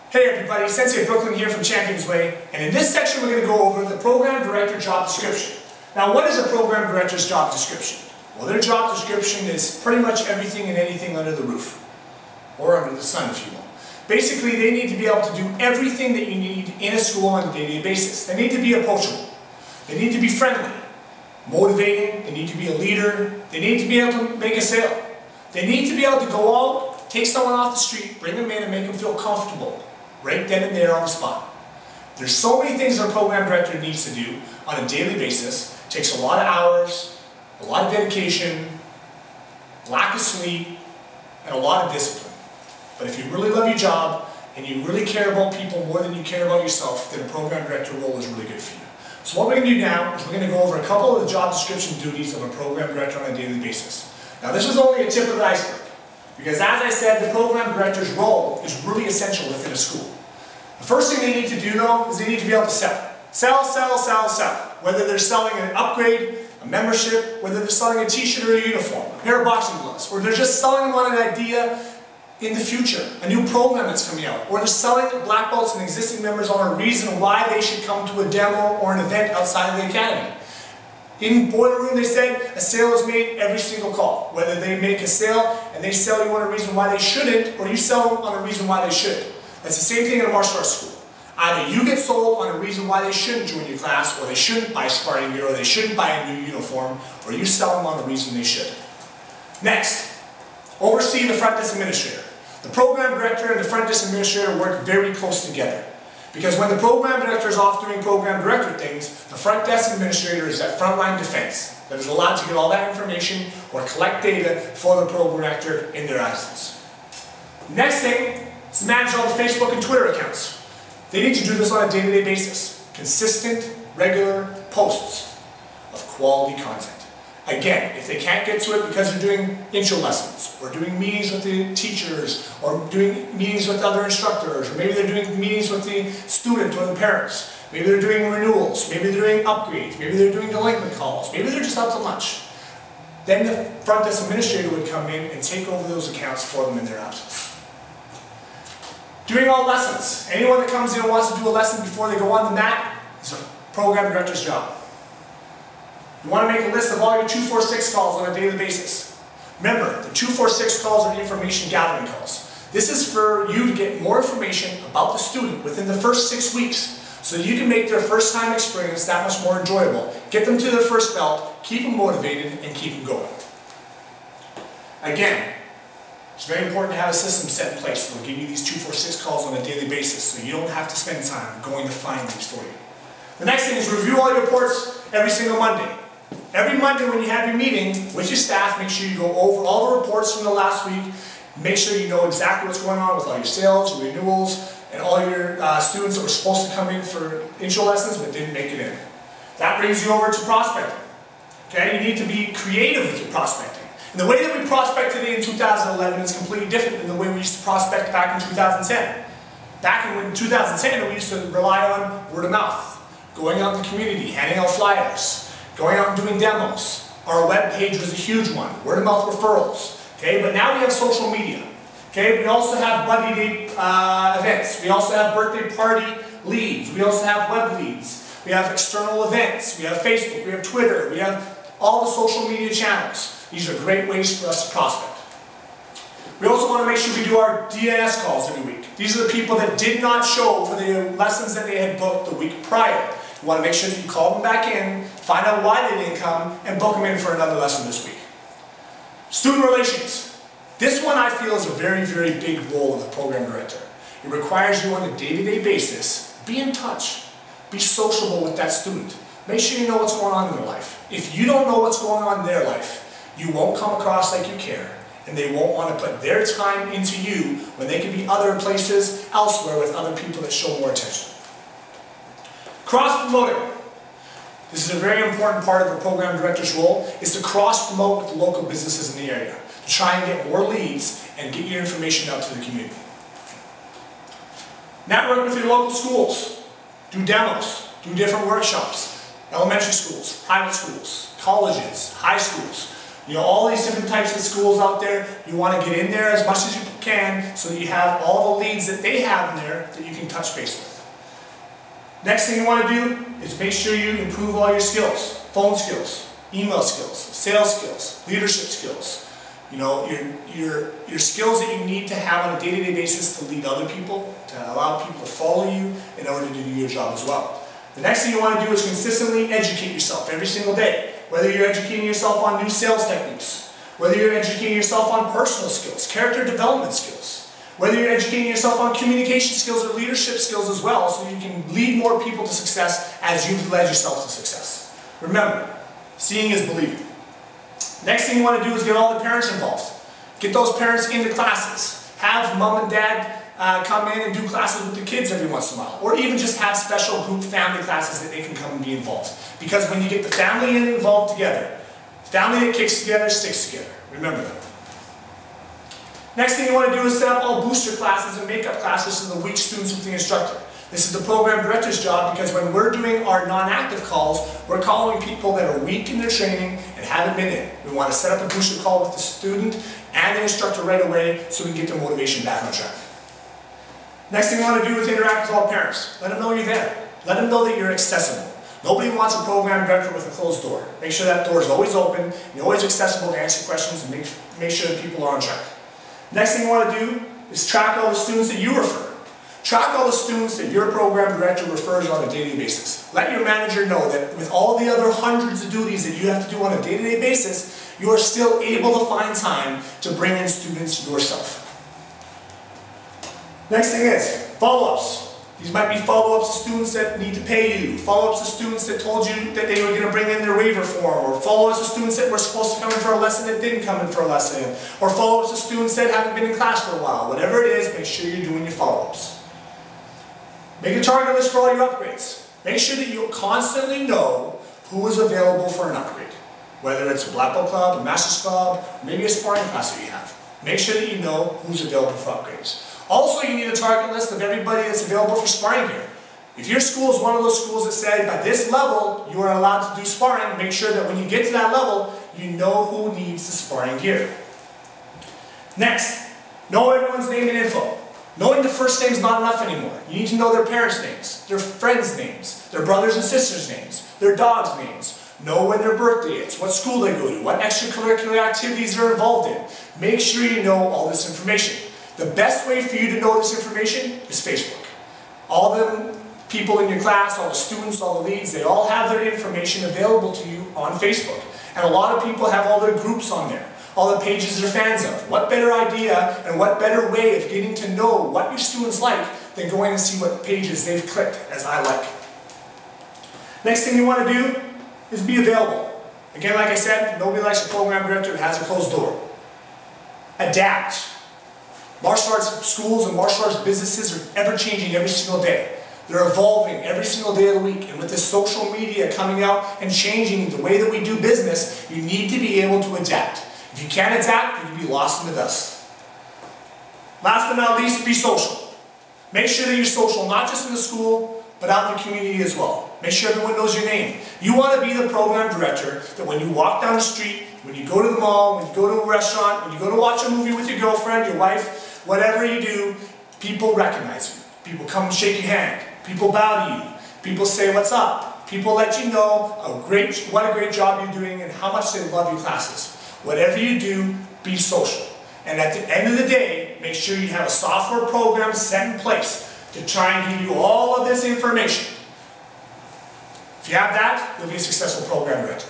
Hey everybody, Sensei Brooklyn here from Champions Way, and in this section we're going to go over the Program Director job description. Now what is a Program Director's job description? Well, their job description is pretty much everything and anything under the roof, or under the sun if you will. Basically, they need to be able to do everything that you need in a school on a day-to-day basis. They need to be approachable. They need to be friendly, motivating, they need to be a leader, they need to be able to make a sale. They need to be able to go out, take someone off the street, bring them in and make them feel comfortable. Right then and there on the spot. There's so many things that a program director needs to do on a daily basis. It takes a lot of hours, a lot of dedication, lack of sleep, and a lot of discipline. But if you really love your job and you really care about people more than you care about yourself, then a program director role is really good for you. So what we're going to do now is we're going to go over a couple of the job description duties of a program director on a daily basis. Now this is only a tip of the iceberg. Because as I said, the program director's role is really essential within a school. The first thing they need to do though is they need to be able to sell. Sell, sell, sell, sell. Whether they're selling an upgrade, a membership, whether they're selling a t-shirt or a uniform, a pair of boxing gloves, or they're just selling them on an idea in the future, a new program that's coming out, or they're selling black belts and existing members on a reason why they should come to a demo or an event outside of the academy. In Boiler Room, they said a sale is made every single call. Whether they make a sale and they sell you on a reason why they shouldn't, or you sell them on a reason why they should. That's the same thing in a martial arts school. Either you get sold on a reason why they shouldn't join your class, or they shouldn't buy sparring gear, or they shouldn't buy a new uniform, or you sell them on a reason they should. Next, oversee the front desk administrator. The program director and the front desk administrator work very close together. Because when the program director is off doing program director things, the front desk administrator is that frontline defense that is allowed to get all that information or collect data for the program director in their absence. Next thing is to manage all the Facebook and Twitter accounts. They need to do this on a day-to-day basis. Consistent, regular posts of quality content. Again, if they can't get to it because they're doing intro lessons, or doing meetings with the teachers, or doing meetings with other instructors, or maybe they're doing meetings with the student or the parents, maybe they're doing renewals, maybe they're doing upgrades, maybe they're doing delinquent calls, maybe they're just out to lunch. Then the front desk administrator would come in and take over those accounts for them in their absence. Doing all lessons. Anyone that comes in and wants to do a lesson before they go on the mat is a program director's job. You want to make a list of all your 246 calls on a daily basis. Remember, the 246 calls are information gathering calls. This is for you to get more information about the student within the first 6 weeks so that you can make their first time experience that much more enjoyable. Get them to their first belt, keep them motivated, and keep them going. Again, it's very important to have a system set in place that will give you these 246 calls on a daily basis so you don't have to spend time going to find these for you. The next thing is review all your reports every single Monday. Every Monday when you have your meeting with your staff, make sure you go over all the reports from the last week. Make sure you know exactly what's going on with all your sales, your renewals, and all your students that were supposed to come in for intro lessons but didn't make it in. That brings you over to prospecting. Okay? You need to be creative with your prospecting. And the way that we prospect today in 2011 is completely different than the way we used to prospect back in 2010. Back in 2010, we used to rely on word of mouth, going out in the community, handing out flyers, going out and doing demos. Our web page was a huge one. Word of mouth referrals. Okay, but now we have social media. Okay, we also have buddy day events. We also have birthday party leads. We also have web leads. We have external events. We have Facebook. We have Twitter. We have all the social media channels. These are great ways for us to prospect. We also want to make sure we do our DNS calls every week. These are the people that did not show for the lessons that they had booked the week prior. You want to make sure that you call them back in, find out why they didn't come, and book them in for another lesson this week. Student relations. This one I feel is a very, very big role of the program director. It requires you on a day-to-day basis, be in touch, be sociable with that student. Make sure you know what's going on in their life. If you don't know what's going on in their life, you won't come across like you care, and they won't want to put their time into you when they could be other places elsewhere with other people that show more attention. Cross-promoting. This is a very important part of a program director's role, is to cross-promote with the local businesses in the area, to try and get more leads and get your information out to the community. Network with your local schools. Do demos, do different workshops, elementary schools, private schools, colleges, high schools. You know, all these different types of schools out there, you want to get in there as much as you can so that you have all the leads that they have in there that you can touch base with. Next thing you want to do is make sure you improve all your skills. Phone skills, email skills, sales skills, leadership skills. You know, your skills that you need to have on a day-to-day basis to lead other people, to allow people to follow you in order to do your job as well. The next thing you want to do is consistently educate yourself every single day. Whether you're educating yourself on new sales techniques, whether you're educating yourself on personal skills, character development skills, whether you're educating yourself on communication skills or leadership skills as well, so you can lead more people to success as you've led yourself to success. Remember, seeing is believing. Next thing you want to do is get all the parents involved. Get those parents into classes. Have mom and dad come in and do classes with the kids every once in a while. Or even just have special group family classes that they can come and be involved. Because when you get the family involved together, family that kicks together sticks together. Remember that. Next thing you want to do is set up all booster classes and makeup classes for the weak students with the instructor. This is the program director's job, because when we're doing our non-active calls, we're calling people that are weak in their training and haven't been in. We want to set up a booster call with the student and the instructor right away so we can get their motivation back on track. Next thing you want to do is interact with all parents. Let them know you're there. Let them know that you're accessible. Nobody wants a program director with a closed door. Make sure that door is always open, you're always accessible to answer questions, and make sure that people are on track. Next thing you want to do is track all the students that you refer. Track all the students that your program director refers on a daily basis. Let your manager know that with all the other hundreds of duties that you have to do on a day-to-day basis, you are still able to find time to bring in students yourself. Next thing is follow-ups. These might be follow-ups to students that need to pay you, follow-ups to students that told you that they were going to bring in their waiver form, or follow-ups to students that were supposed to come in for a lesson that didn't come in for a lesson, or follow-ups to students that haven't been in class for a while. Whatever it is, make sure you're doing your follow-ups. Make a target list for all your upgrades. Make sure that you constantly know who is available for an upgrade. Whether it's a black belt club, a master's club, or maybe a sparring class that you have. Make sure that you know who's available for upgrades. Also, you need a target list of everybody that's available for sparring gear. If your school is one of those schools that said, by this level, you are allowed to do sparring, make sure that when you get to that level, you know who needs the sparring gear. Next, know everyone's name and info. Knowing the first name is not enough anymore. You need to know their parents' names, their friends' names, their brothers and sisters' names, their dogs' names. Know when their birthday is, what school they go to, what extracurricular activities they're involved in. Make sure you know all this information. The best way for you to know this information is Facebook. All the people in your class, all the students, all the leads, they all have their information available to you on Facebook. And a lot of people have all their groups on there. All the pages they're fans of. What better idea and what better way of getting to know what your students like than going and see what pages they've clicked as I like. Next thing you want to do is be available. Again, like I said, nobody likes a program director that has a closed door. Adapt. Martial arts schools and martial arts businesses are ever changing every single day. They're evolving every single day of the week, and with this social media coming out and changing the way that we do business, you need to be able to adapt. If you can't adapt, you can be lost in the dust. Last but not least, be social. Make sure that you're social, not just in the school, but out in the community as well. Make sure everyone knows your name. You want to be the program director that when you walk down the street, when you go to the mall, when you go to a restaurant, when you go to watch a movie with your girlfriend, your wife, whatever you do, people recognize you. People come and shake your hand. People bow to you. People say, what's up? People let you know what a great job you're doing and how much they love your classes. Whatever you do, be social. And at the end of the day, make sure you have a software program set in place to try and give you all of this information. If you have that, you'll be a successful program director.